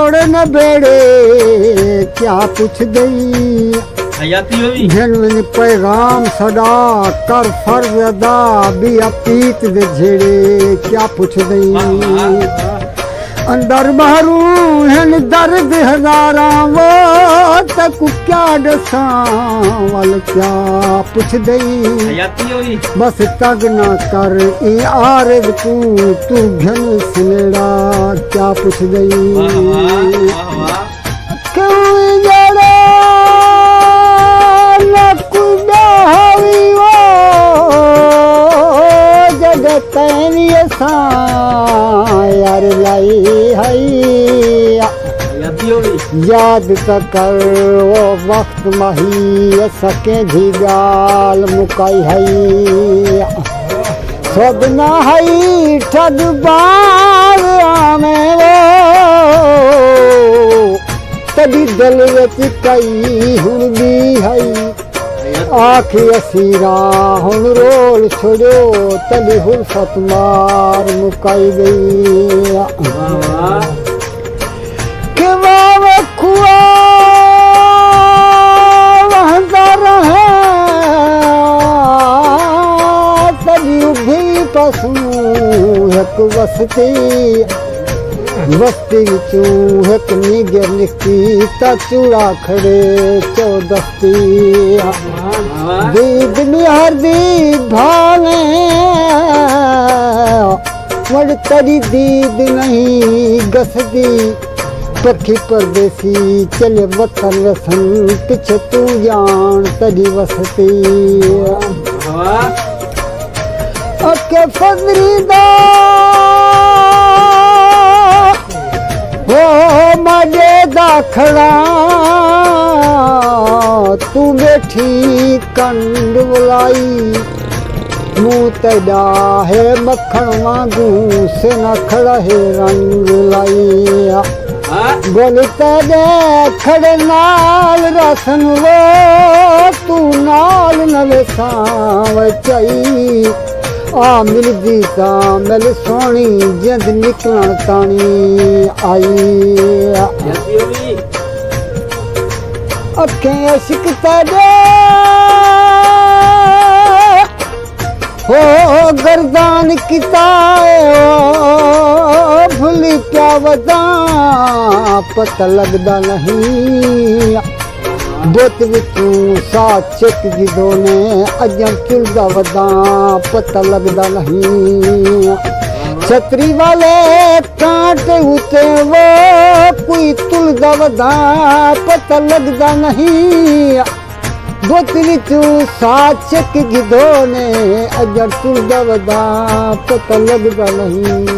जोड़ न बेड़े क्या पुछ दई जनवन पैगाम सदा कर फर्ज अदा भी अपीत दे झेड़े क्या पुछ दई अंदर बाहरू हन दर्द हजारा वो तक क्या दसा वाल क्या पुछ दई बस तग ना कर ई आरज़ तू घन सनेड़ा क्या पुछ दई क्यों जड़ा न कुदा हवी वो जगत सा यार लाई हई याद त कर वो वक्त मही सके धी गाल मुकाई हई सब ना हई ठग बार आमे तभी दिल विच कई हुण भी हई आखी असीरा हुण रोल छोड़ो तभी हुर्फत मार मुकाई गई कि वाव खुआ वहंदा रहे तभी उभी पसू एक बस्ती विचूं एक नीगर निकती ता चूड़ा खड़े चौदस्ती दीद निहार दी भावे वड़ तरी दीद नहीं गसदी पखी परदेसी चले वतन वसन पिछे तू जान तरी वसती अके फजरीदा मजे दाखड़ा तू बैठी कंड बुलाई मुँह तेरा है मक्खन वांगू से न खड़ा है रंग लाई बोल तेरे खड़े नाल रसन वो तू नाल नवे साव चाई आ मिलदी ता मिल सोनी जिंद निकलण तानी आई अखें अशिक तेरे हो गर्दान किता भूली क्या वदा पता लगदा नहीं बोत विचूं साथ चेक जिदो ने अजम चुलदा वदा पता लगदा नहीं छतरी वाले कांटे उते वो कोई तुलदा वदा पता लगदा नहीं बोत विचूं साथ चेक जिदो ने अजम चुलदा वदा पता लगदा नहीं